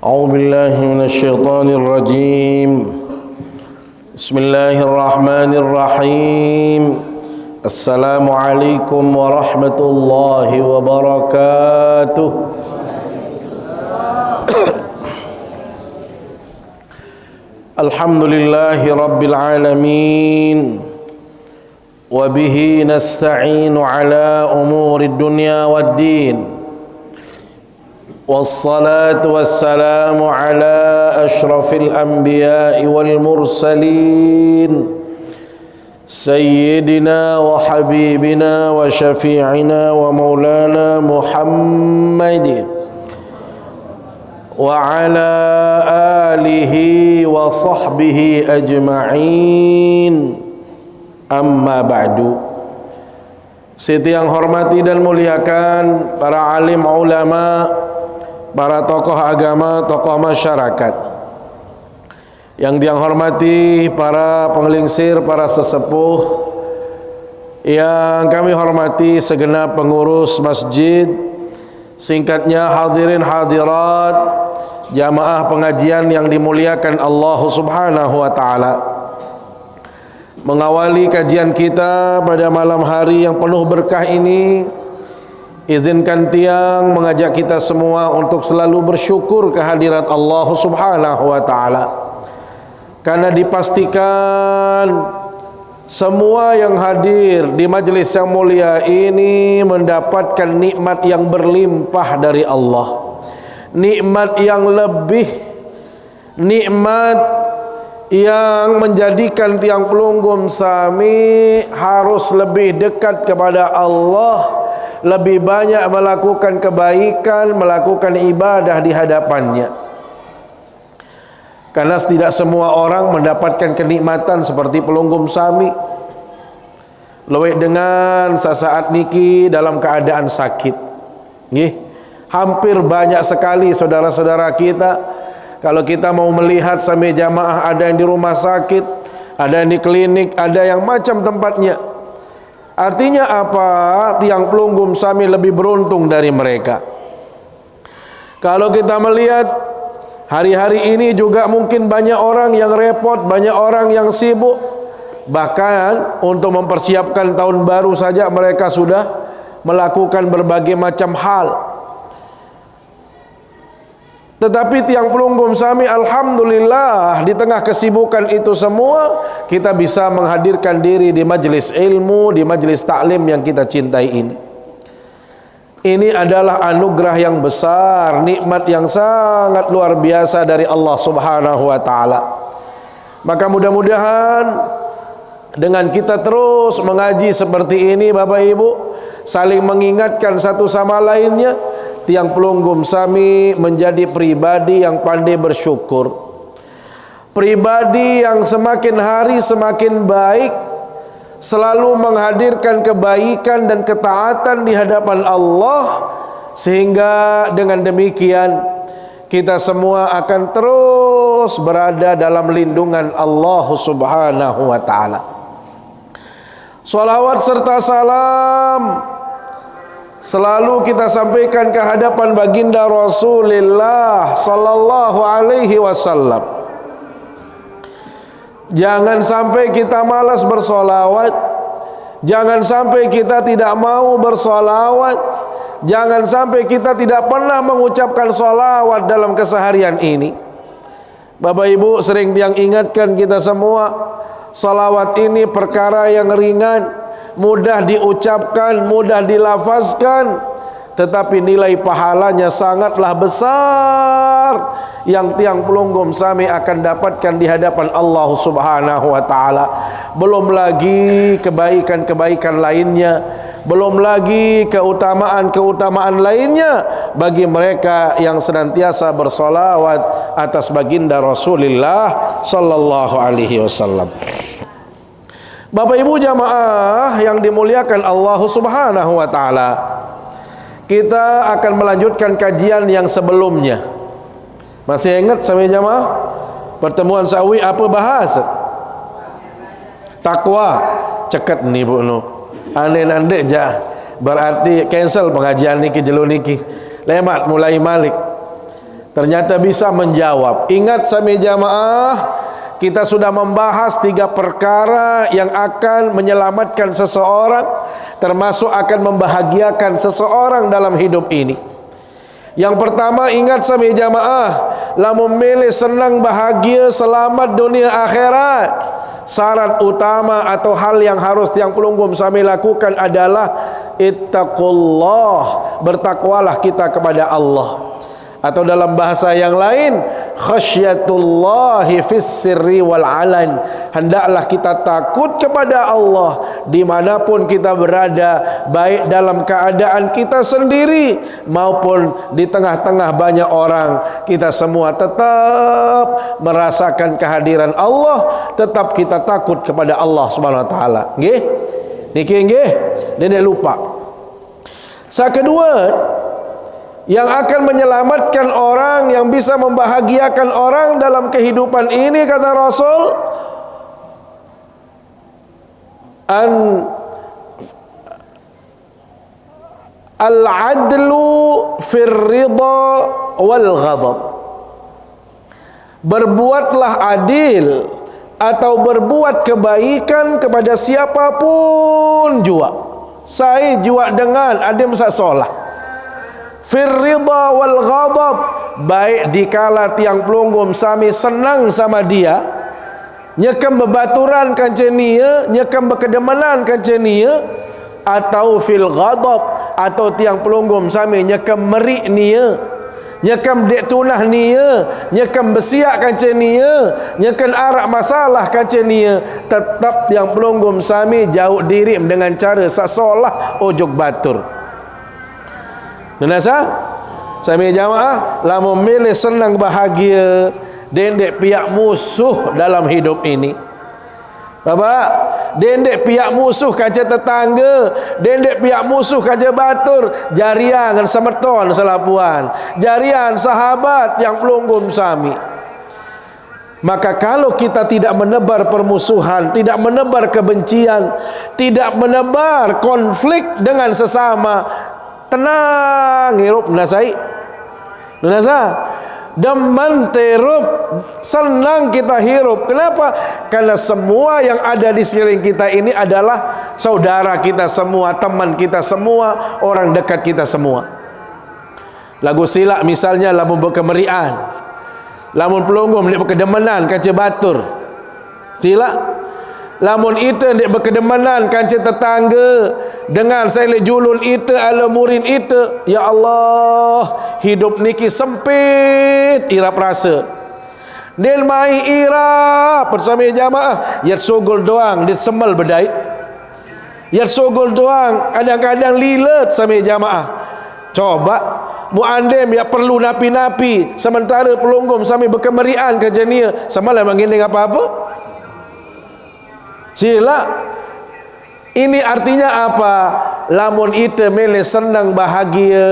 أعوذ بالله من الشيطان الرجيم. بسم الله الرحمن الرحيم. السلام عليكم ورحمة الله وبركاته. الحمد لله رب العالمين، وبه نستعين على أمور الدنيا والدين، والصلاة والسلام على أشرف الأنبياء والمرسلين سيدنا وحبيبنا وشفيعنا ومولانا محمد وعلى آله وصحبه أجمعين. Amma ba'du. Siti yang hormati dan muliakan para alim ulama, para tokoh agama, tokoh masyarakat. Yang yang hormati para penggelingsir, para sesepuh. Yang kami hormati segenap pengurus masjid, singkatnya hadirin hadirat, jamaah pengajian yang dimuliakan Allah Subhanahu wa taala. Mengawali kajian kita pada malam hari yang penuh berkah ini, izinkan Tiang mengajak kita semua untuk selalu bersyukur kehadirat Allah Subhanahu wa taala. Karena dipastikan semua yang hadir di majlis yang mulia ini mendapatkan nikmat yang berlimpah dari Allah. Nikmat yang lebih, nikmat yang menjadikan Tiang Pelunggum Sami harus lebih dekat kepada Allah, lebih banyak melakukan kebaikan, melakukan ibadah di hadapannya. Karena tidak semua orang mendapatkan kenikmatan seperti Pelunggum Sami. Lewat dengan sesaat niki dalam keadaan sakit. Hampir banyak sekali saudara-saudara kita, kalau kita mau melihat sampai jamaah, ada yang di rumah sakit, ada yang di klinik, ada yang macam tempatnya. Artinya apa? Tiang Pelunggum Sami lebih beruntung dari mereka. Kalau kita melihat hari-hari ini juga mungkin banyak orang yang repot, banyak orang yang sibuk. Bahkan untuk mempersiapkan tahun baru saja mereka sudah melakukan berbagai macam hal. Tetapi Tiang Pelunggum Sami alhamdulillah di tengah kesibukan itu semua kita bisa menghadirkan diri di majlis ilmu, di majlis taklim yang kita cintai ini. Ini adalah anugerah yang besar, nikmat yang sangat luar biasa dari Allah Subhanahu wa taala. Maka mudah-mudahan dengan kita terus mengaji seperti ini Bapak Ibu, saling mengingatkan satu sama lainnya, Tiang Pelunggum Sami menjadi pribadi yang pandai bersyukur, pribadi yang semakin hari semakin baik, selalu menghadirkan kebaikan dan ketaatan di hadapan Allah, sehingga dengan demikian kita semua akan terus berada dalam lindungan Allah Subhanahu wa taala. Salawat serta salam selalu kita sampaikan ke hadapan baginda Rasulullah sallallahu alaihi wasallam. Jangan sampai kita malas bersolawat, jangan sampai kita tidak mau bersolawat, jangan sampai kita tidak pernah mengucapkan solawat dalam keseharian ini. Bapak Ibu sering Tiang ingatkan kita semua, solawat ini perkara yang ringan, mudah diucapkan, mudah dilafazkan, tetapi nilai pahalanya sangatlah besar yang Tiang Pelunggum Sami akan dapatkan di hadapan Allah Subhanahu wa taala. Belum lagi kebaikan-kebaikan lainnya, belum lagi keutamaan-keutamaan lainnya bagi mereka yang senantiasa bersolawat atas baginda Rasulullah sallallahu alaihi wasallam. Bapak Ibu jamaah yang dimuliakan Allah Subhanahu wa taala, kita akan melanjutkan kajian yang sebelumnya. Masih ingat sampai jamaah? Pertemuan sawi apa bahas? Takwa. Ceket ni bu nu. Ande berarti cancel pengajian niki jelu niki. Lemat mulai malik. ternyata bisa menjawab. Ingat sami jamaah, kita sudah membahas 3 perkara yang akan menyelamatkan seseorang, termasuk akan membahagiakan seseorang dalam hidup ini. Yang pertama, ingat sami jamaah, lamun milih senang, bahagia, selamat dunia akhirat, syarat utama atau hal yang harus tiang pelunggum sami lakukan adalah ittaqullah, bertakwalah kita kepada Allah. Atau dalam bahasa yang lain, khasyatullahi fis sirri wal alan, hendaklah kita takut kepada Allah dimanapun kita berada, baik dalam keadaan kita sendiri maupun di tengah-tengah banyak orang. Kita semua tetap merasakan kehadiran Allah, tetap kita takut kepada Allah Subhanahu wa taala. Nggih? Niki nggih, nenek lupa. Kedua, yang akan menyelamatkan orang, yang bisa membahagiakan orang dalam kehidupan ini, kata Rasul, al-adlu fir ridha wal ghadab. Berbuatlah adil atau berbuat kebaikan kepada siapapun jua. Saya jua dengan adil sasolah. Fir ridha wal ghadab, baik dikala tiang pelunggum sami senang sama dia, nyekam bebaturan kancenia, nyekam berkedemanan kancenia, atau fil ghadab, atau tiang pelunggum sami nyekam merik nia, nyekam dek tunah nia, nyekam besiak kancenia, nyekam arak masalah kancenia, tetap tiang pelunggum sami jauh diri dengan cara sasolah ojok batur. Nasa sami jamaah, lamun milih senang bahagia dendek pihak musuh dalam hidup ini. Bapak, dendek pihak musuh kaca tetangga, dendek pihak musuh kaca batur, jarian dengan semeton selapuan, jarian sahabat yang pelunggum sami. Maka kalau kita tidak menebar permusuhan, tidak menebar kebencian, tidak menebar konflik dengan sesama, tenang hirup nasai nasa deman terup, senang kita hirup. Kenapa? Karena semua yang ada di sekeliling kita ini adalah saudara kita semua, teman kita semua, orang dekat kita semua. Lagu silak misalnya, lamun berkemerian, lamun pelunggum dia berkedemenan kaca batur silak. Lamun ita dek berkedemanan kancing tetangga dengan saya julun ita ala murin ita, ya Allah, hidup niki sempit irap rasa. Nil mai irap bersama jamaah, yat sogol doang dit semal bedait. Yat sogol doang kadang-kadang lilet sama jamaah. Coba muandem ya perlu napi-napi sementara pelunggum sambil berkemerian kerja nia sama lah mengending apa-apa. Sila ini artinya apa? Lamun ite mele senang bahagia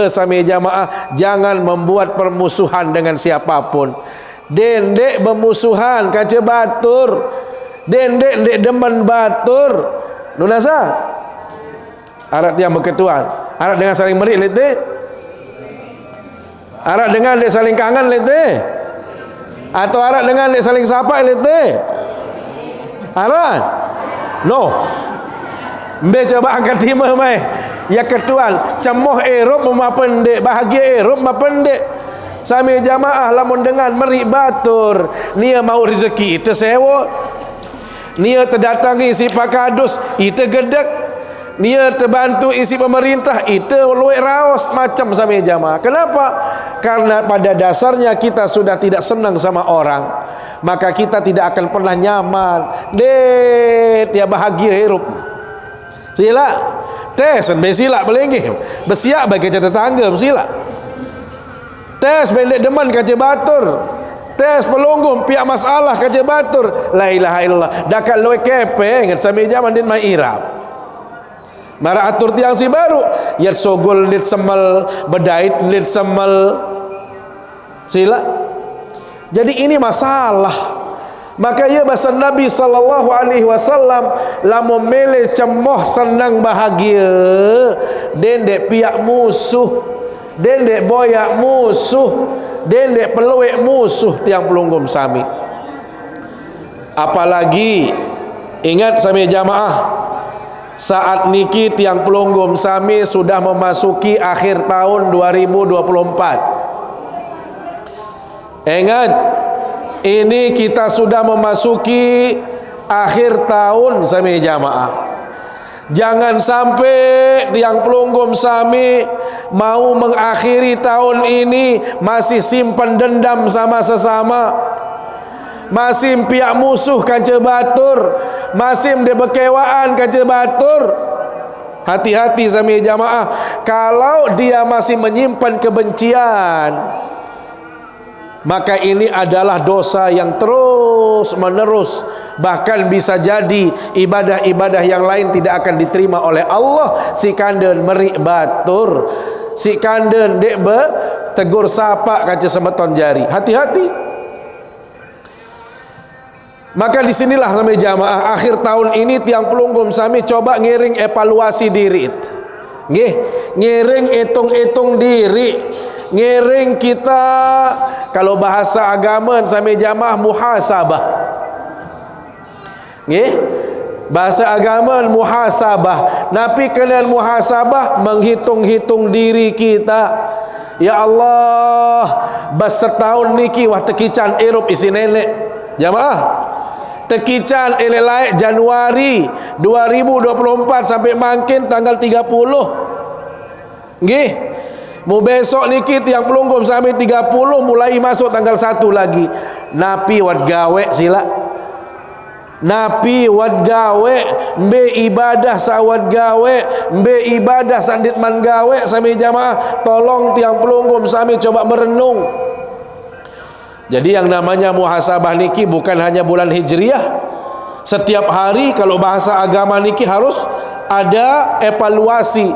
sami jamaah, jangan membuat permusuhan dengan siapapun. Dendek bermusuhan kaca batur, dendek demen batur, nunasa arat yang berketuan, arat dengan saling merik lete, arat dengan dek saling kangen lete, atau arat dengan dek saling sapa lete. Aran? No. Mbe coba angkat timah mai. Ya ketuan, cemoh Erop ma pendek, bahagia Erop ma pendek. Sami jamaah lamun dengan merik batur, nia mau rezeki ite sewa. Nia terdatangi si pakadus, ite gedek. Nia terbantu isi pemerintah, ite luwek raos macam sami jamaah. Kenapa? Karena pada dasarnya kita sudah tidak senang sama orang, maka kita tidak akan pernah nyaman. Dia bahagia hidup. Sila tes besila belengih. Besiak bagi kaca tetangga besila. Tes bendek deman kaca batur. Tes pelunggum pihak masalah kaca batur. La ilaha illallah. Dakat loe kepe ngan sami zaman din mai irap. Mara atur tiang si baru. Yat sogol dit semal, bedait dit semal. Sila. Jadi ini masalah. Maka ya bahasa Nabi sallallahu alaihi wasallam, lamun mele cemoh senang bahagia, dendek pihak musuh, dendek boyak musuh, dendek peluik musuh tiang pelunggum sami. Apalagi ingat sami jamaah, saat niki tiang pelunggum sami sudah memasuki akhir tahun 2024. Ingat, ini kita sudah memasuki akhir tahun sami jamaah. Jangan sampai tiang pelunggum sami mau mengakhiri tahun ini masih simpan dendam sama sesama, masih pihak musuh kanca batur, masih debekewaan kanca batur. Hati-hati sami jamaah, kalau dia masih menyimpan kebencian, maka ini adalah dosa yang terus menerus. Bahkan bisa jadi ibadah-ibadah yang lain tidak akan diterima oleh Allah. Si kanden merik batur, si kanden dek tegur sapa kaca semeton jari. Hati-hati. Maka disinilah sampai jamaah, akhir tahun ini tiang pelunggum sami coba ngiring evaluasi diri. Nggih, ngiring hitung-hitung diri. Ngiring kita, kalau bahasa agama sami jamaah muhasabah. Nggih, bahasa agama muhasabah. Nabi kenal muhasabah, menghitung-hitung diri kita. Ya Allah, bersetahun niki wah tekican erup isi nenek jamaah, tekican elelai Januari 2024 sampai makin tanggal 30. Nggih, mau besok niki tiang pelunggum sampai 30 mulai masuk tanggal 1 lagi. Napi wat gawe sila. Napi wat gawe, mbe ibadah sawat gawe, mbe ibadah sandit man gawe sami jamaah. Tolong tiang pelunggum sami coba merenung. Jadi yang namanya muhasabah niki bukan hanya bulan Hijriah. Setiap hari kalau bahasa agama niki harus ada evaluasi.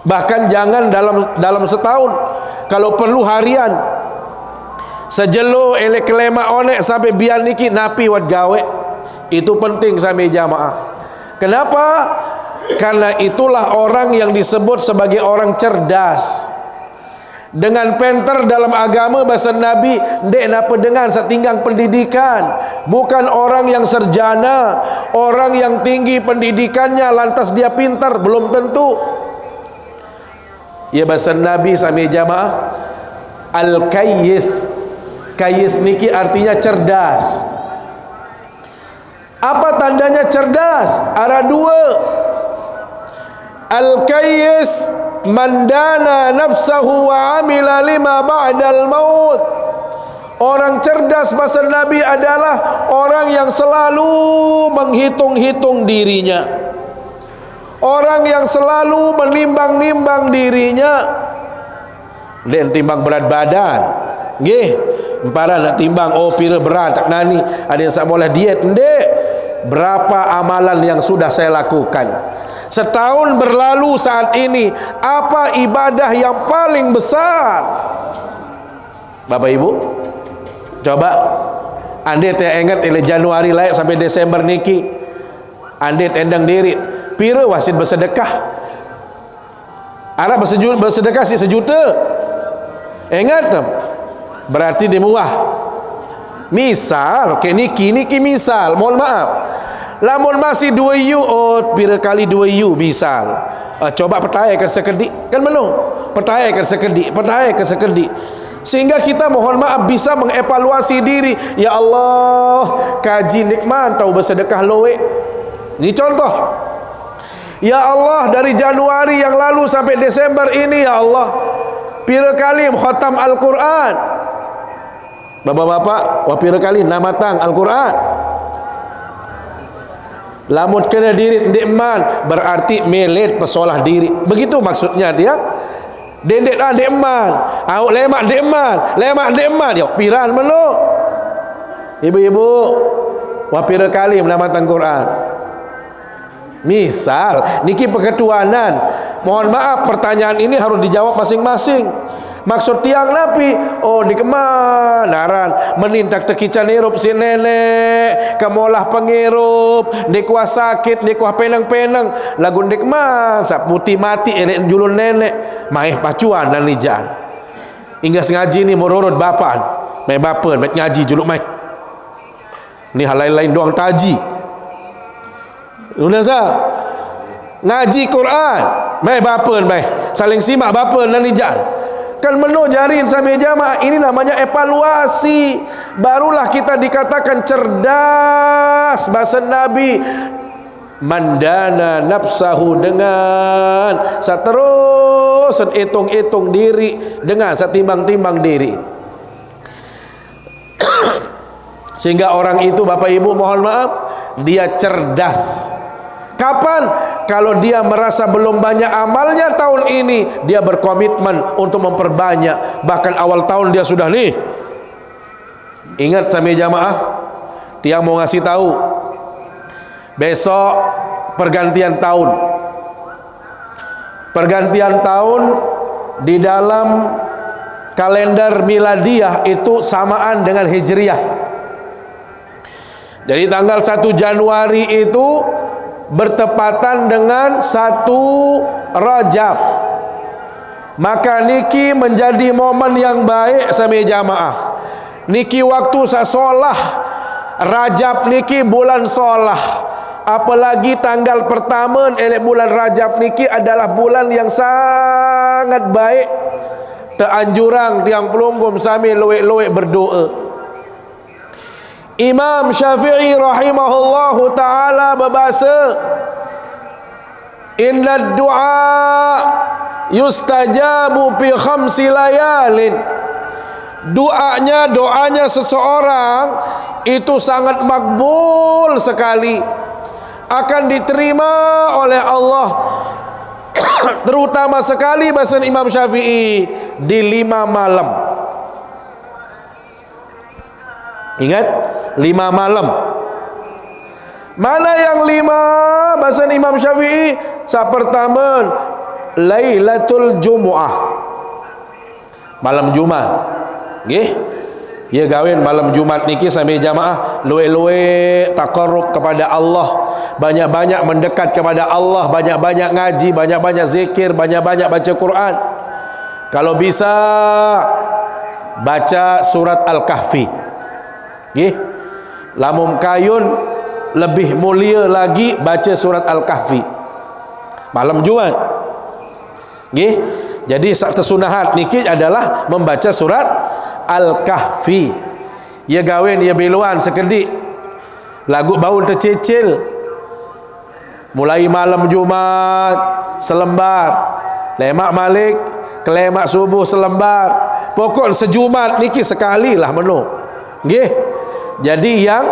Bahkan jangan dalam setahun, kalau perlu harian. Sejelo elek kelema onek sampai biar niki napi wat gawe. Itu penting sami jamaah. Kenapa? Karena itulah orang yang disebut sebagai orang cerdas. Dengan penter dalam agama bahasa Nabi, ndek napa dengan setinggang pendidikan. Bukan orang yang sarjana, orang yang tinggi pendidikannya lantas dia pintar, belum tentu. Ya bahasa Nabi sami jamaah, al-kayyis. Kayyis niki artinya cerdas. Apa tandanya cerdas? Ada dua. Al-kayyis mandana nafsahu wa amila lima ba'dal maut. Orang cerdas bahasa Nabi adalah orang yang selalu menghitung-hitung dirinya, orang yang selalu menimbang-nimbang dirinya. Dia timbang berat badan. Nggih, para nak timbang oh pira berat tak nani, ada yang sak molah diet. Ndek, berapa amalan yang sudah saya lakukan setahun berlalu saat ini, apa ibadah yang paling besar? Bapak Ibu, coba ande teh ingat ile Januari layak sampai Desember niki, ande tendang diri pira wasit bersedekah. Arab bersedekah si 1 juta. Ingat berarti dia murah. Misal ke niki misal, mohon maaf, lamun masih 2 U, oh pira kali 2 U misal. Coba pertayakan sekedik kan menu, pertayakan sekedik sehingga kita mohon maaf bisa mengevaluasi diri. Ya Allah, kaji nikmat tahu bersedekah loe. Ini contoh. Ya Allah, dari Januari yang lalu sampai Desember ini ya Allah, pira kali khatam Al-Quran. Bapak-bapak, wapira kali namatang Al-Quran. Lamut kena diri ndekman berarti melet pesolah diri. Begitu maksudnya dia. Dendek ndekman, au lemak ndekman, yo piran meno. Ibu-ibu, wapira kali menamatan Quran. Misal niki perketuanan. Mohon maaf, pertanyaan ini harus dijawab masing-masing. Maksud tiang napi, oh di kemanaran menindak tekican hirup si nenek, kemolah pengirup, di kuah sakit, di kuah penang-penang, lagu di keman, sap putih mati, elek julun nenek, maeh pacuan dan lijan. Ingas ngaji ni mororot bapaan. Mai bapa mai ngaji juluk mai. Ni hal lain-lain doang taji. Unasa ngaji Quran, mai bapa mai. Saling simak bapa nan nijan. Kan meno jarin sampai jamaah. Ini namanya evaluasi. Barulah kita dikatakan cerdas. Bahasa Nabi, mandana nafsahu, dengan terus hitung-hitung diri, dengan timbang-timbang diri. Sehingga orang itu, Bapak Ibu mohon maaf, dia cerdas. Kapan? Kalau dia merasa belum banyak amalnya tahun ini, dia berkomitmen untuk memperbanyak. Bahkan awal tahun dia sudah nih. Ingat sampai jamaah, dia mau ngasih tahu, besok pergantian tahun. Pergantian tahun di dalam kalender miladiah itu samaan dengan hijriah. Jadi tanggal 1 Januari itu bertepatan dengan 1 Rajab. Maka niki menjadi momen yang baik sampai jamaah. Niki waktu sasolah Rajab, niki bulan solah. Apalagi tanggal pertama bulan Rajab niki adalah bulan yang sangat baik. Teanjurang tiang pelunggum sambil loek-loek berdoa. Imam Syafi'i rahimahullahu ta'ala berbahasa, inna du'a yustajabu fi khamsi layalin. Doanya seseorang itu sangat makbul sekali, akan diterima oleh Allah. Terutama sekali bahasa Imam Syafi'i di 5 malam. Ingat, 5 malam. Mana yang 5 bahasa Imam Syafi'i? Saat pertama, Lailatul Jumu'ah, malam Jumat. Nggih. Ya gawin malam Jumat niki sampai jamaah luwe-luwe taqarrub kepada Allah, banyak-banyak mendekat kepada Allah, banyak-banyak ngaji, banyak-banyak zikir, banyak-banyak baca Quran. Kalau bisa baca surat Al-Kahfi. Nggih. Lamun kayun lebih mulia lagi baca surat Al-Kahfi malam Jumat. Nggih. Jadi tersunahat niki adalah membaca surat Al-Kahfi. Ya gawin ya biluan sekedik lagu baul tercicil mulai malam Jumat selembar, lemak malik kelemak subuh selembar, pokok sejumat niki sekali lah menu. Nggih. Jadi yang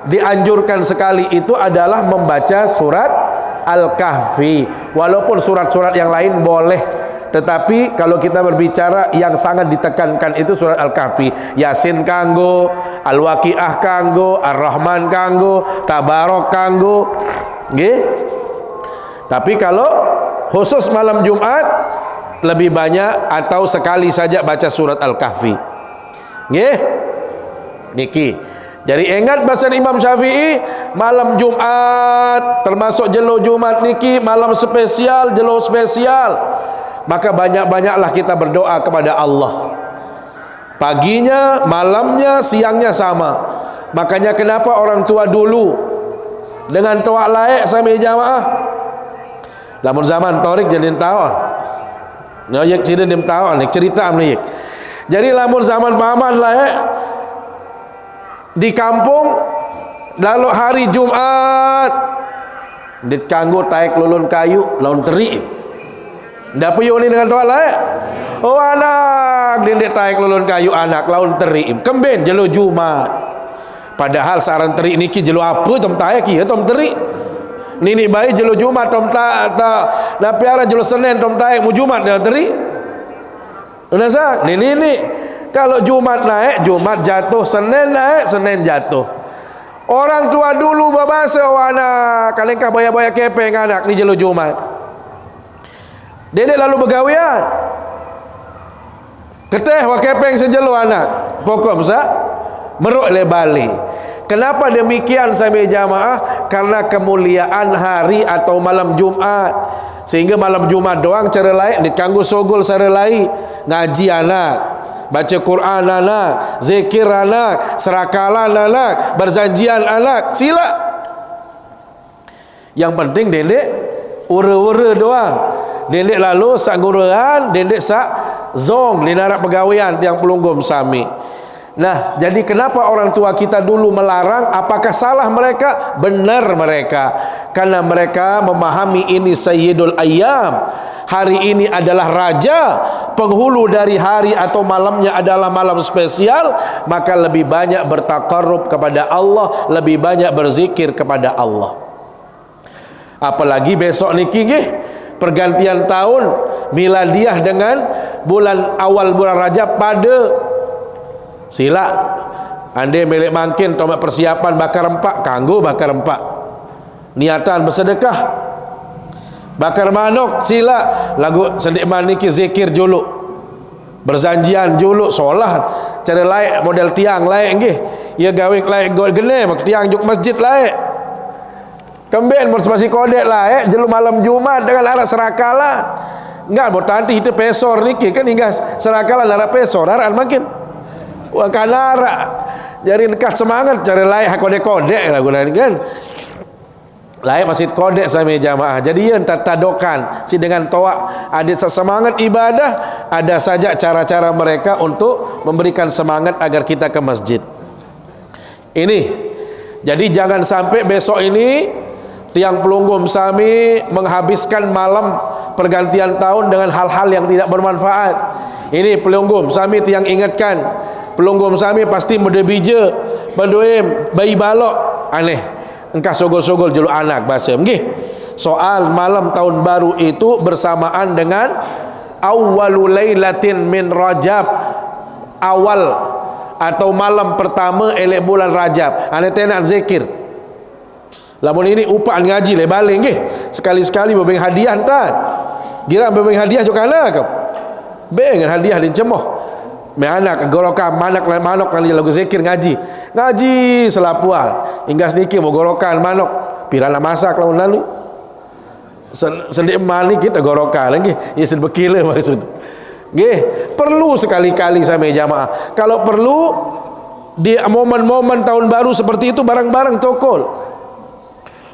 dianjurkan sekali itu adalah membaca surat Al-Kahfi. Walaupun surat-surat yang lain boleh, tetapi kalau kita berbicara yang sangat ditekankan itu surat Al-Kahfi. Yasin kanggo, Al-Waqiah kanggo, Ar-Rahman kanggo, Tabarok kanggo. Nggih. Tapi kalau khusus malam Jumat lebih banyak atau sekali saja baca surat Al-Kahfi. Nggih. Niki. Jadi ingat bahasa Imam Syafi'i, malam Jumat termasuk jelo Jumat niki malam spesial, jelo spesial. Maka banyak-banyaklah kita berdoa kepada Allah. Paginya, malamnya, siangnya sama. Makanya kenapa orang tua dulu dengan toak laik sambil jamaah. Lamun zaman Torik jadi tahun. Noyek ciri dim tahun, cerita amnik. Jadi lamun zaman paman laik di kampung, lalu hari Jumat dikanggo taik lulun kayu laun teri. Ndak puyo ni dengan toak laik. Oh anak dindik taik lulun kayu anak laun teri. Kemben jelo Jumat. Padahal saran teri niki jelo apa tom taik ya tom teri. Nini bayi jelo Jumat tom ta na piara jelo Senin tom taik mu Jumat dah teri. Unasa ni kalau Jumat naik, Jumat jatuh, Senin naik, Senin jatuh. Orang tua dulu berbahasa, oh anak, kalengkah bayar-bayar kepeng anak ni jelo Jumat. Dedek lalu begawian. Keteh wa kepeng sejelo anak. Pokok besar meruk le balik. Kenapa demikian sampai jamaah? Karena kemuliaan hari atau malam Jumat. Sehingga malam Jumat doang cara lain dikanggu sogol cara lain ngaji anak. baca Quran anak, zikir anak, serakalan anak, berzanjian anak, sila. Yang penting dendek ura-ura doang. Dendek lalu sak nguruan, dendek sak zong linarak pegawaian tiang pelunggum sami. Nah, jadi kenapa orang tua kita dulu melarang? Apakah salah mereka? Benar mereka, karena mereka memahami ini sayyidul ayyam. Hari ini adalah raja, penghulu dari hari atau malamnya adalah malam spesial, maka lebih banyak bertaqarrub kepada Allah, lebih banyak berzikir kepada Allah. Apalagi besok niki nggih, pergantian tahun miladiah dengan bulan awal bulan Rajab pada sila ande milik mangkin tomat persiapan bakar empak, kanggo bakar empak, niatan bersedekah, bakar manuk sila, lagu sendik maniki zikir juluk, berzanjian juluk, solat cara laik model tiang laik nggih, ya gawe laik gene mak tiang juk masjid laik. Kemben bersepasi kodek laik jelu malam Jumat dengan arah serakalan. Enggak mau tanti itu pesor niki kan hingga serakalan arah pesor arah makin wah kanara jari dekat semangat cari laik kodek-kodek lah gunain kan. Lain masjid kodek sami jamaah. Jadi yang tadokan si dengan toa adit semangat ibadah, ada saja cara-cara mereka untuk memberikan semangat agar kita ke masjid. Ini. Jadi jangan sampai besok ini tiang pelunggum sami menghabiskan malam pergantian tahun dengan hal-hal yang tidak bermanfaat. Ini pelunggum sami tiang ingatkan, pelunggum sami pasti mendebija, mendoim bayi balok aneh. Engkau sogol-sogol jelu anak bahasa nggih. Soal malam tahun baru itu bersamaan dengan awwalul lailatin min Rajab, awal atau malam pertama elek bulan Rajab. Ane tenak zikir. Lamun ini upah ngaji le balik nggih. Sekali-sekali berbeng hadiah entar. Gira berbeng hadiah juga anak ke? Beng hadiah din cemoh. Me anak gorokan manak manok kali lagu zikir ngaji. Ngaji selapuan. Hingga sedikit mau gorokan manok. Pirana masak lamun lalu. Sendik mani kita gorokan lagi. Ya sedbekile maksud. Nggih, perlu sekali-kali sama jamaah. Kalau perlu di momen-momen tahun baru seperti itu barang-barang tokol.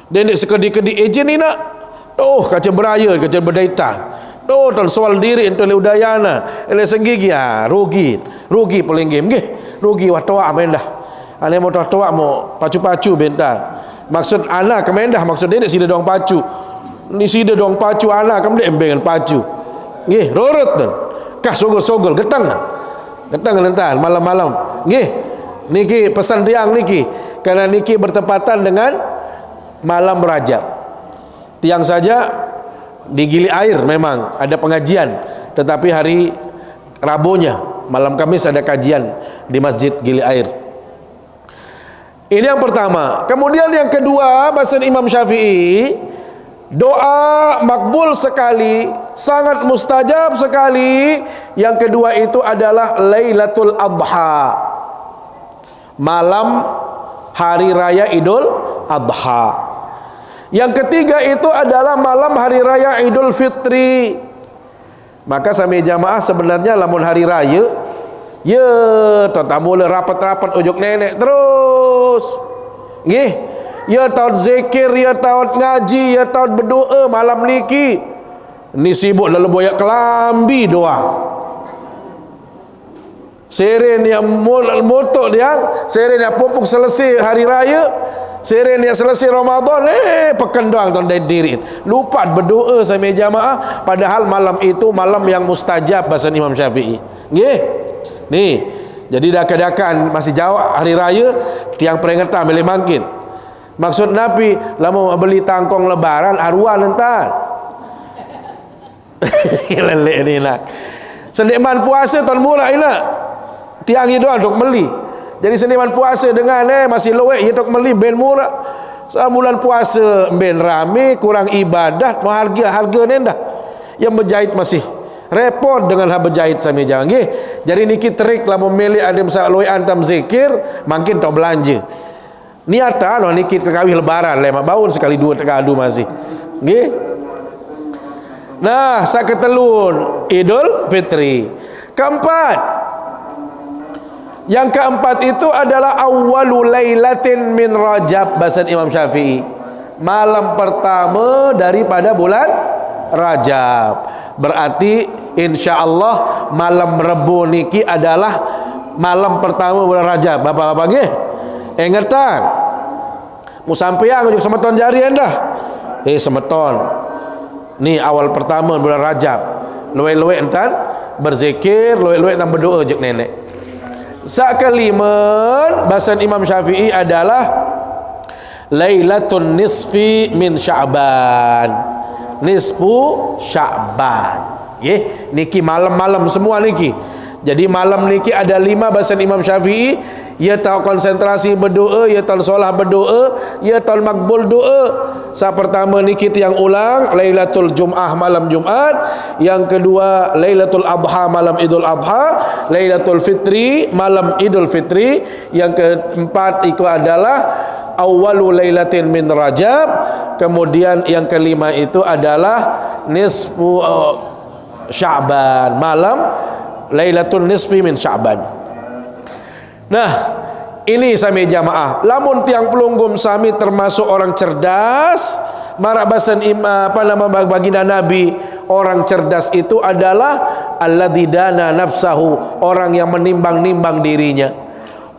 Dendek sekedi-kedi ejen ni nak. Oh, kaca beraya, kaca berdaitan. Oh, tal soal diri untuk udayana. Ele senggigi rugi. Rugi paling game nggih. Rugi watoa mendah. Ane mau toa mau pacu-pacu bentar. Maksud anak kemendah maksud dendek sida dong pacu. Ni sida dong pacu anak kemendah embengan pacu. Nggih, rorot dan. Kah sogol-sogol getang. Getang nentan malam-malam. Nggih. Niki pesan tiang niki karena niki bertepatan dengan malam Rajab. Tiang saja di Gili Air memang ada pengajian, tetapi hari Rabunya malam Kamis ada kajian di Masjid Gili Air. Ini yang pertama. Kemudian yang kedua, bahasa Imam Syafi'i, doa makbul sekali, sangat mustajab sekali. Yang kedua itu adalah Lailatul Adha, malam hari raya Idul Adha. Yang ketiga itu adalah malam hari raya Idul Fitri. Maka sami jamaah sebenarnya lamun hari raya ya tak mula rapat-rapat ujuk nenek terus nggih, ya tahu zikir, ya tahu ngaji, ya tahu berdoa malam niki ni sibuk lalu boyak kelambi doa seren yang motok dia, seren yang pupuk selesai hari raya, seren yang selesai Ramadan, pekan doang tahun diri lupa berdoa sama jamaah, padahal malam itu malam yang mustajab bahasa Imam Syafi'i nggih. Nih, jadi daka-dakaan masih jauh hari raya tiang peringatan boleh mangkin. Maksud Nabi lama beli tangkong lebaran arwah entar lelek ni nak seniman puasa tahun murah ini tiang itu untuk beli. Jadi seniman puasa dengan masih lowek itu beli ben murah. Sebulan puasa ben rame, kurang ibadat, mau harga nendah. Yang berjahit masih repot dengan hal berjahit sami jangan nggih. Jadi niki trik lah memilih ada masa lowek antam zikir, makin tau belanja. Niatan niki kawih lebaran lema baun sekali dua tekadu masih. Nggih. Nah, saketelun Idul Fitri. Keempat, Yang keempat itu adalah awwalu lailatin min Rajab, bahasa Imam Syafi'i, malam pertama daripada bulan Rajab. Berarti insya-Allah malam Rebu niki adalah malam pertama bulan Rajab. Bapak-bapak nggih, ingat tak? Mu sampeang juk semeton jari anda. Semeton. Ni awal pertama bulan Rajab. Luwe-luwe entan berzikir, luwe-luwe entan berdoa jek nenek. Sakaliman bahasa Imam Syafi'i adalah Lailatul Nisfi min Sya'ban, nisfu Sya'ban. Niki malam-malam semua niki. Jadi malam niki ada 5 bahasa Imam Syafi'i. Ia tahu konsentrasi berdoa, ia tahu solah berdoa, ia tahu makbul doa. Saat pertama niki yang ulang Lailatul Jum'ah, malam Jumat. Yang kedua Lailatul Adha, malam Idul Adha. Lailatul Fitri, malam Idul Fitri. Yang keempat itu adalah awwalu lailatin min Rajab. Kemudian yang kelima itu adalah nisfu Sya'ban, malam Lailatul Nisfi min Sya'ban. Nah, ini sami jamaah. Lamun tiang pelunggum sami termasuk orang cerdas, marak basan baginda Nabi, orang cerdas itu adalah alladzi dana nafsahu, orang yang menimbang-nimbang dirinya,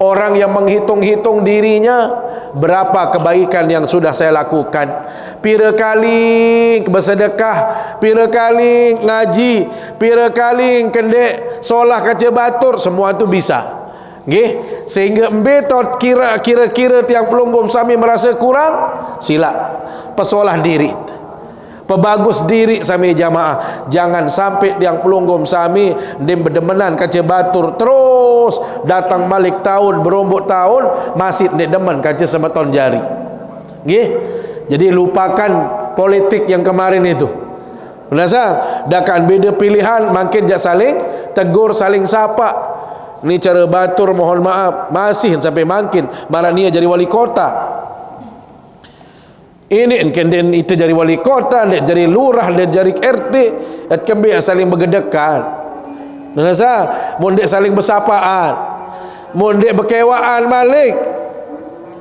orang yang menghitung-hitung dirinya, berapa kebaikan yang sudah saya lakukan, pira kali bersedekah, pira kali ngaji, pira kali kendek solah kaca batur, semua itu bisa. Nggih, sehingga embetot kira-kira tiang pelunggum sami merasa kurang, sila pesolah diri, pebagus diri sami jamaah. Jangan sampai tiang pelunggum sami dem berdemenan kaca batur terus datang balik tahun berombok tahun masih ndek demen kaca semeton jari. Nggih, jadi lupakan politik yang kemarin itu. Benasa dakan beda pilihan makin jak saling tegur, saling sapa. Ni cara batur mohon maaf masih sampai makin marah dia jadi wali kota. Ini kenden itu jadi wali kota, dia jadi lurah, dia jadi RT, et kembe saling bergedekan. Nasa mun dek saling bersapaan, mun dek berkewaan balik.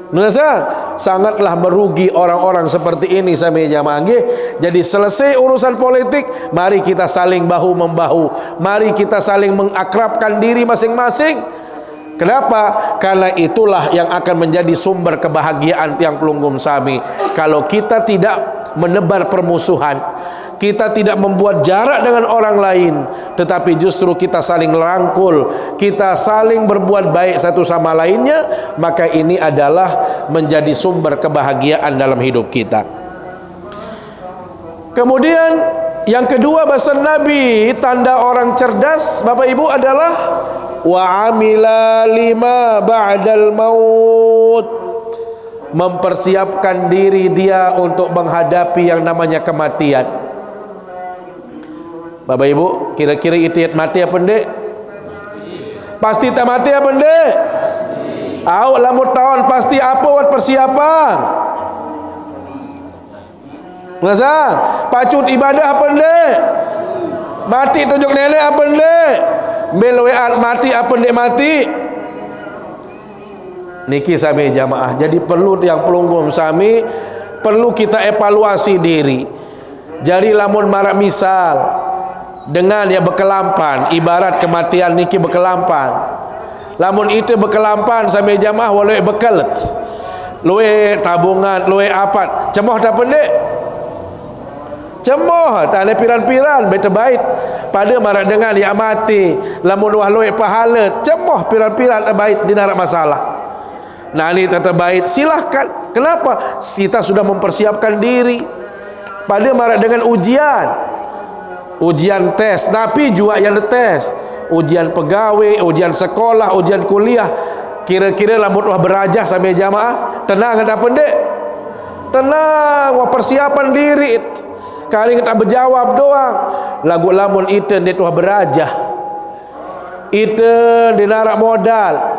Nasa sangatlah merugi orang-orang seperti ini sami jamaah nggih. Jadi selesai urusan politik, mari kita saling bahu membahu, mari kita saling mengakrabkan diri masing-masing. Kenapa? Karena itulah yang akan menjadi sumber kebahagiaan tiang pelunggum sami. Kalau kita tidak menebar permusuhan, kita tidak membuat jarak dengan orang lain, tetapi justru kita saling rangkul, kita saling berbuat baik satu sama lainnya, maka ini adalah menjadi sumber kebahagiaan dalam hidup kita. Kemudian yang kedua bahasa Nabi, tanda orang cerdas Bapak Ibu adalah wa amila lima ba'dal maut, mempersiapkan diri dia untuk menghadapi yang namanya kematian. Bapak Ibu, kira-kira itiat mati apa ndek? Pasti tak mati apa ndek? Au lamun tahun pasti apa buat persiapan? Masa pacut ibadah apa ndek? Mati tunjuk nenek apa ndek? Belwean mati apa ndek mati? Niki sami jamaah. Jadi perlu yang pelunggum sami, perlu kita evaluasi diri. Jadi lamun marak misal dengan ya bekelampan, ibarat kematian niki bekelampan. Lamun itu bekelampan sampai jamaah walau bekelet, luwe tabungan, luwe apat, cemoh tak pendek, cemoh tak ada piran-piran beta bait pada marak dengan yang mati. Lamun wah luwe pahala, cemoh piran-piran bait dinarak masalah. Nah ini tata bait silahkan. Kenapa? Kita sudah mempersiapkan diri pada marak dengan ujian tes, tapi juga yang tes, ujian pegawai, ujian sekolah, ujian kuliah. Kira-kira lamun wah berajah sampai jamaah, tenang ada pendek, tenang, wah persiapan diri. Kali kita berjawab doang. Lagu lamun iten dia tuah berajah, iten dinarak modal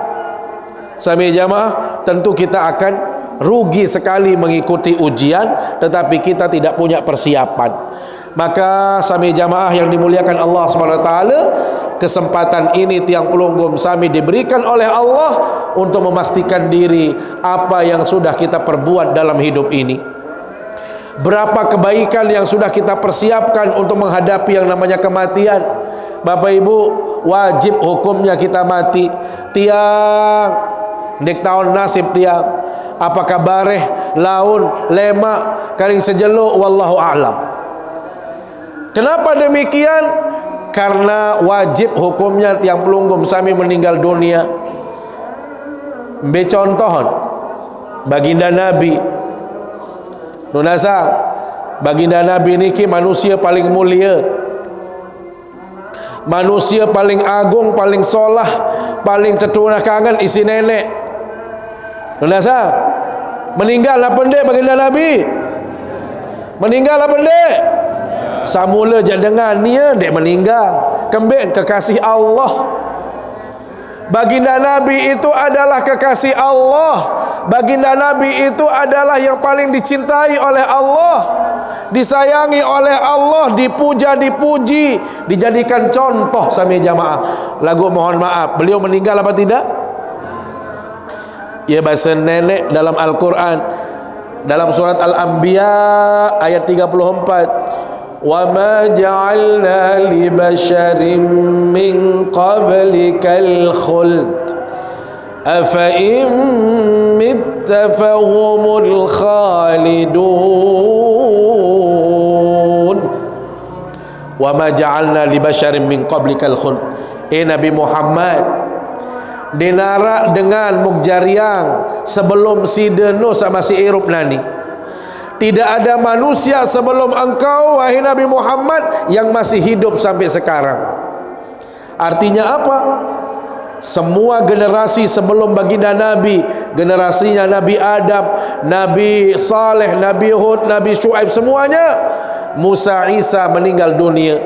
sampai jamaah, tentu kita akan rugi sekali mengikuti ujian, tetapi kita tidak punya persiapan. Maka sami jamaah yang dimuliakan Allah SWT, kesempatan ini tiang pelunggum sami diberikan oleh Allah untuk memastikan diri apa yang sudah kita perbuat dalam hidup ini. Berapa kebaikan yang sudah kita persiapkan untuk menghadapi yang namanya kematian. Bapak Ibu, wajib hukumnya kita mati. Tiang nek tahun nasib tiang, apakah bareh, laun, lemak, karing sejeluk, wallahu a'lam. Kenapa demikian? Karena wajib hukumnya tiang pelunggum sami meninggal dunia. Be contohon baginda Nabi Nunasa, baginda Nabi niki manusia paling mulia, manusia paling agung, paling solah, paling tetunah kangen isi nenek. Nunasa meninggal apa ndek baginda Nabi? Meninggal apa ndek? Samula je dengar nia ndek meninggal. Kembali kekasih Allah. Baginda Nabi itu adalah kekasih Allah. Baginda Nabi itu adalah yang paling dicintai oleh Allah, disayangi oleh Allah, dipuja, dipuji, dijadikan contoh sami jamaah. Lagu mohon maaf, beliau meninggal apa tidak? Ya, bahasa nenek dalam Al-Quran, dalam surat Al-Anbiya ayat 34, وَمَا جَعَلْنَا لِبَشَرٍ مِّن قَبْلِكَ الْخُلْدَ أَفَإِن مِّتَّ فَهُمُ الْخَالِدُونَ وَمَا جَعَلْنَا لِبَشَرٍ مِّن قَبْلِكَ الْخُلْدَ. Nabi Muhammad dinarak dengan mukjariang sebelum si deno sama si irup nani. Tidak ada manusia sebelum engkau, wahai Nabi Muhammad, yang masih hidup sampai sekarang. Artinya apa? Semua generasi sebelum baginda Nabi, generasinya Nabi Adam, Nabi Saleh, Nabi Hud, Nabi Syuaib, semuanya Musa, Isa meninggal dunia.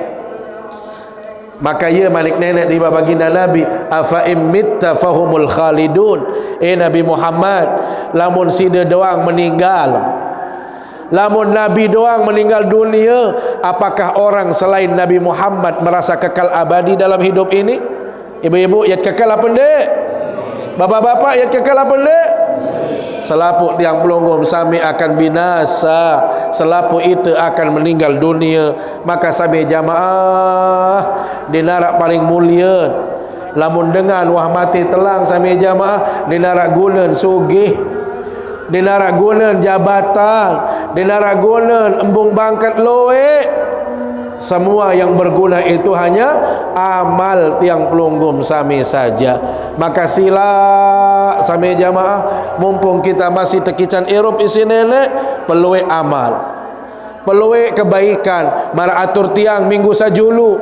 Maka ia malik nenek di baginda Nabi, afa imitta fahumul khalidun. Nabi Muhammad, lamun sida doang meninggal, lamun Nabi doang meninggal dunia, apakah orang selain Nabi Muhammad merasa kekal abadi dalam hidup ini? Ibu-ibu, yat kekal apa ndek? Bapak-bapak, yat kekal apa ndek? Selapu tiang pelunggum sami akan binasa, selapu itu akan meninggal dunia. Maka sami jamaah dinarak paling mulia. Lamun dengan wah mati telang sami jamaah dinarak gunan sugih, dinarak gunan jabatan, dinarak gunan embung bangkat loe. Semua yang berguna itu hanya amal tiang pelunggum sami saja. Maka sila sami jamaah, mumpung kita masih tekican irup isi nenek, pelue amal, pelue kebaikan, mara atur tiang minggu sajulu.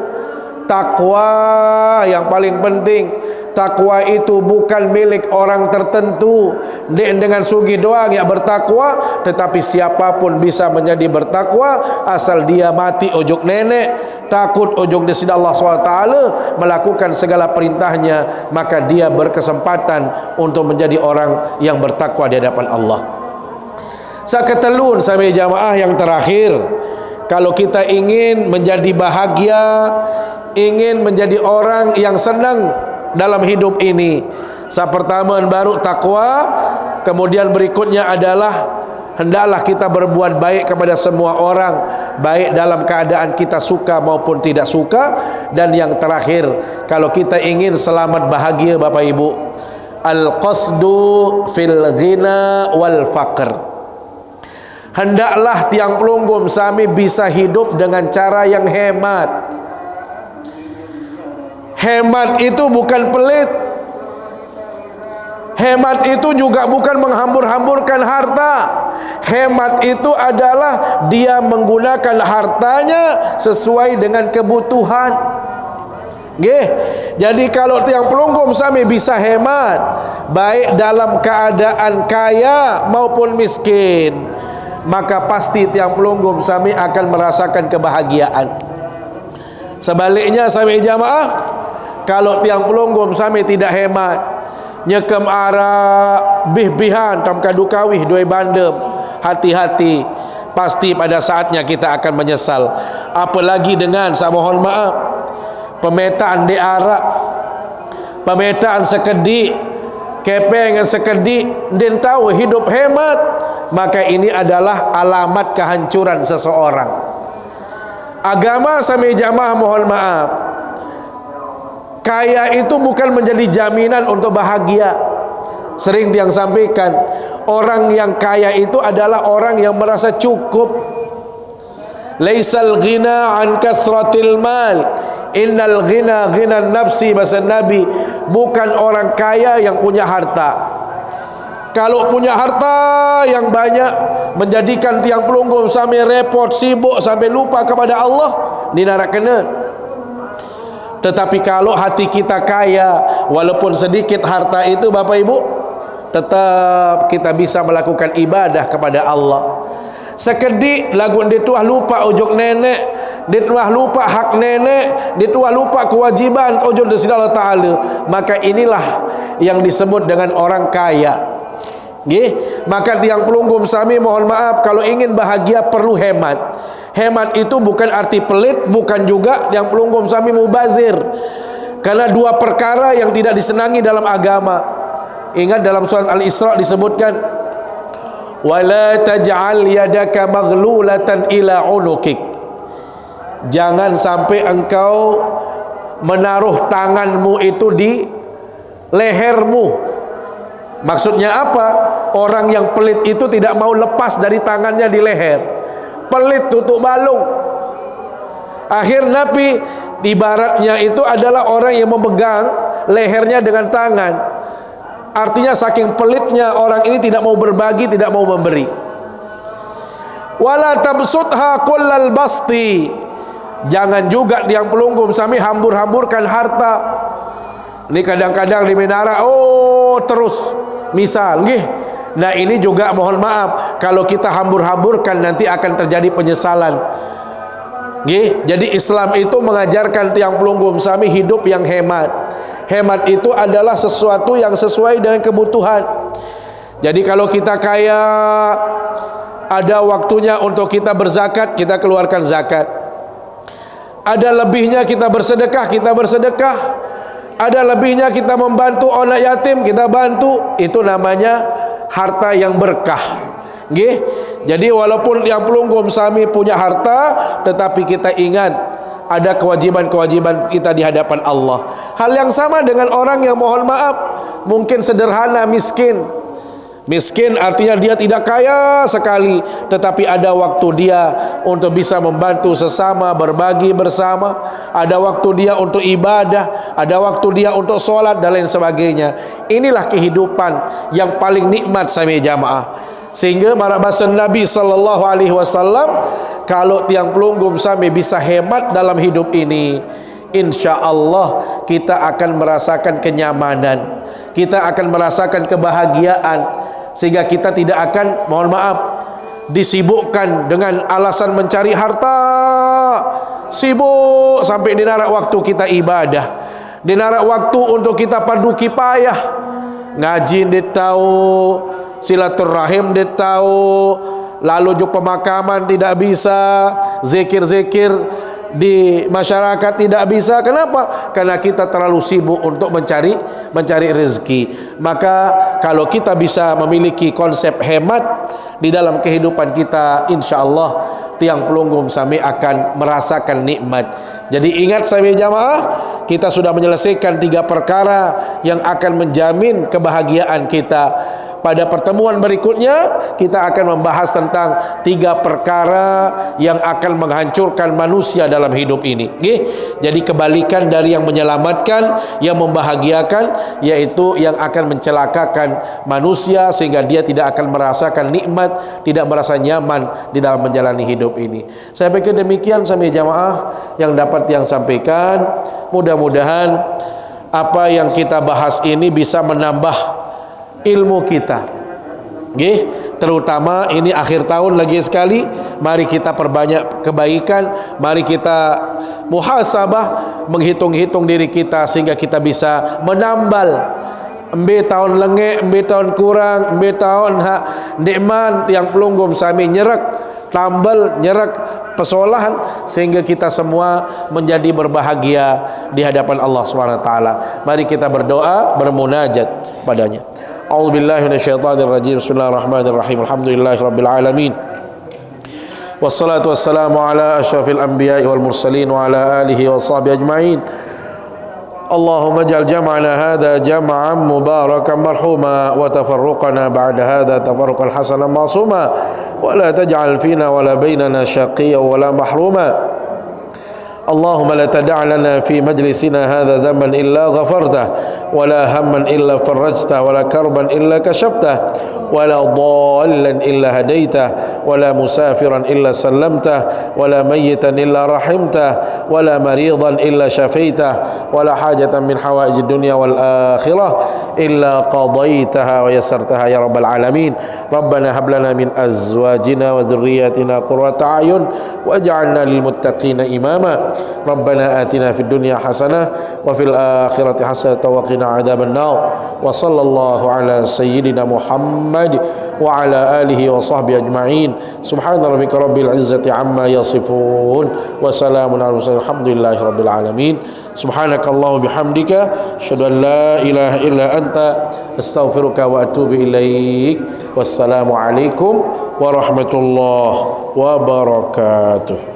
Takwa yang paling penting. Takwa itu bukan milik orang tertentu. Dengan sugi doang yang bertakwa, tetapi siapapun bisa menjadi bertakwa asal dia mati ojok nenek, takut ojok desida Allah SWT, melakukan segala perintahnya, maka dia berkesempatan untuk menjadi orang yang bertakwa di hadapan Allah. Saketelun sampai jamaah yang terakhir, kalau kita ingin menjadi bahagia, ingin menjadi orang yang senang dalam hidup ini, pertama baru takwa, kemudian berikutnya adalah hendaklah kita berbuat baik kepada semua orang, baik dalam keadaan kita suka maupun tidak suka. Dan yang terakhir, kalau kita ingin selamat bahagia Bapak Ibu, al-qasdu fil ghina wal faqr. Hendaklah tiang pelunggum sami bisa hidup dengan cara yang hemat. Hemat itu bukan pelit. Hemat itu juga bukan menghambur-hamburkan harta. Hemat itu adalah dia menggunakan hartanya sesuai dengan kebutuhan. Nggih. Jadi kalau tiang pelunggum sami bisa hemat, baik dalam keadaan kaya maupun miskin, maka pasti tiang pelunggum sami akan merasakan kebahagiaan. Sebaliknya sami jamaah, kalau tiang pelunggum sami tidak hemat, nyekem arak bih-bihan tam kadu kawih dua bandem, hati-hati, pasti pada saatnya kita akan menyesal. Apalagi dengan saya mohon maaf, pemetaan di arak, pemetaan sekedik, kepeng sekedik, dan tahu hidup hemat, maka ini adalah alamat kehancuran seseorang. Agama sami jamaah mohon maaf, kaya itu bukan menjadi jaminan untuk bahagia. Sering yang sampaikan, orang yang kaya itu adalah orang yang merasa cukup. Laisal ghina an kathratil mal, innal ghina ghina nafsi, bahasa Nabi. Bukan orang kaya yang punya harta. Kalau punya harta yang banyak menjadikan tiang pelunggung sampai repot, sibuk, sampai lupa kepada Allah, dinarak kena. Tetapi kalau hati kita kaya, walaupun sedikit harta itu Bapak Ibu, tetap kita bisa melakukan ibadah kepada Allah. Sekedik lagu dia tuah lupa ujung nenek, dia tuah lupa hak nenek, dia tuah lupa kewajiban ujung dari Allah Ta'ala, maka inilah yang disebut dengan orang kaya. Maka tiang pelunggung sami mohon maaf, kalau ingin bahagia perlu hemat. Hemat itu bukan arti pelit, bukan juga tiang pelunggung sami mubazir, karena dua perkara yang tidak disenangi dalam agama. Ingat dalam surat Al-Isra disebutkan, wala taj'al yadaka maghlulatan ila unukik, jangan sampai engkau menaruh tanganmu itu di lehermu. Maksudnya apa? Orang yang pelit itu tidak mau lepas dari tangannya di leher. Pelit tutup balung. Akhir Nabi ibaratnya itu adalah orang yang memegang lehernya dengan tangan. Artinya saking pelitnya orang ini tidak mau berbagi, tidak mau memberi. Wala tabsutha kullal basti, jangan juga tiang pelunggung sami hambur-hamburkan harta. Ini kadang-kadang di menara, terus misal, nah ini juga mohon maaf, kalau kita hambur-hamburkan nanti akan terjadi penyesalan. Jadi Islam itu mengajarkan tiang pelunggung sami hidup yang hemat. Hemat itu adalah sesuatu yang sesuai dengan kebutuhan. Jadi kalau kita kaya, ada waktunya untuk kita berzakat, kita keluarkan zakat. Ada lebihnya kita bersedekah, kita bersedekah. Ada lebihnya kita membantu anak yatim, kita bantu. Itu namanya harta yang berkah. Jadi walaupun yang pelunggung sami punya harta, tetapi kita ingat ada kewajiban-kewajiban kita di hadapan Allah. Hal yang sama dengan orang yang mohon maaf mungkin sederhana, miskin. Miskin artinya dia tidak kaya sekali, tetapi ada waktu dia untuk bisa membantu sesama, berbagi bersama. Ada waktu dia untuk ibadah, ada waktu dia untuk sholat dan lain sebagainya. Inilah kehidupan yang paling nikmat sami jamaah. Sehingga bahasa Nabi SAW, kalau tiang pelunggung sami bisa hemat dalam hidup ini, insya Allah kita akan merasakan kenyamanan, kita akan merasakan kebahagiaan, sehingga kita tidak akan, mohon maaf, disibukkan dengan alasan mencari harta. Sibuk sampai dinarak waktu kita ibadah, dinarak waktu untuk kita padu kipayah, ngaji dia tahu, silaturahim dia tahu, lalu juga pemakaman tidak bisa, zikir-zikir di masyarakat tidak bisa. Kenapa? Karena kita terlalu sibuk untuk mencari rezeki. Maka kalau kita bisa memiliki konsep hemat di dalam kehidupan kita, insya Allah tiang pelunggung sami akan merasakan nikmat. Jadi ingat sami jamaah, kita sudah menyelesaikan 3 perkara yang akan menjamin kebahagiaan kita. Pada pertemuan berikutnya kita akan membahas tentang 3 perkara yang akan menghancurkan manusia dalam hidup ini. Jadi kebalikan dari yang menyelamatkan, yang membahagiakan, yaitu yang akan mencelakakan manusia sehingga dia tidak akan merasakan nikmat, tidak merasa nyaman di dalam menjalani hidup ini. Saya pikir demikian sami jamaah yang dapat yang sampaikan. Mudah-mudahan apa yang kita bahas ini bisa menambah ilmu kita, terutama ini akhir tahun lagi sekali. Mari kita perbanyak kebaikan, mari kita muhasabah, menghitung-hitung diri kita sehingga kita bisa menambal embe tahun lenge, embe tahun kurang, embe tahun nikmat yang pelunggum sami nyerek tambal nyerek pesolahan sehingga kita semua menjadi berbahagia di hadapan Allah Subhanahu wa taala. Mari kita berdoa, bermunajat padanya. A'udzubillahi minasyaitonirrajim. Bismillahirrahmanirrahim. Alhamdulillahirabbil alamin. Wassalatu wassalamu ala asyrafil anbiya'i wal mursalin wa ala alihi wa sahbihi ajma'in. Allahumma ij'al jam'ana hadha jam'an mubarakan marhuma wa tafarruqana ba'da hadha tafarruqan hasanan ma'suma wa la taj'al fina wa la bainana shaqiyyan wa la mahruma. اللهم لا تدع لنا في مجلسنا هذا ذنبا إلا غفرته ولا هما إلا فرجته ولا كربا إلا كشفته ولا ضالا إلا هديته ولا مسافرا إلا سلمته ولا ميتا إلا رحمته ولا مريضا إلا شفيته ولا حاجة من حوائج الدنيا والآخرة إلا قضيتها ويسرتها يا رب العالمين. ربنا هب لنا من أزواجنا وذرياتنا قرة أعين واجعلنا للمتقين إماما. ربنا آتنا في الدنيا حسنة وفي الآخرة حسنة وقنا عذاب النار. وصلى الله على سيدنا محمد وعلى آله وصحبه أجمعين. سبحان ربك رب العزة عما يصفون وسلام على المرسلين الحمد لله رب العالمين. سبحانك اللهم وبحمدك أشهد أن لا إله إلا أنت أستغفرك وأتوب إليك. والسلام عليكم ورحمة الله وبركاته.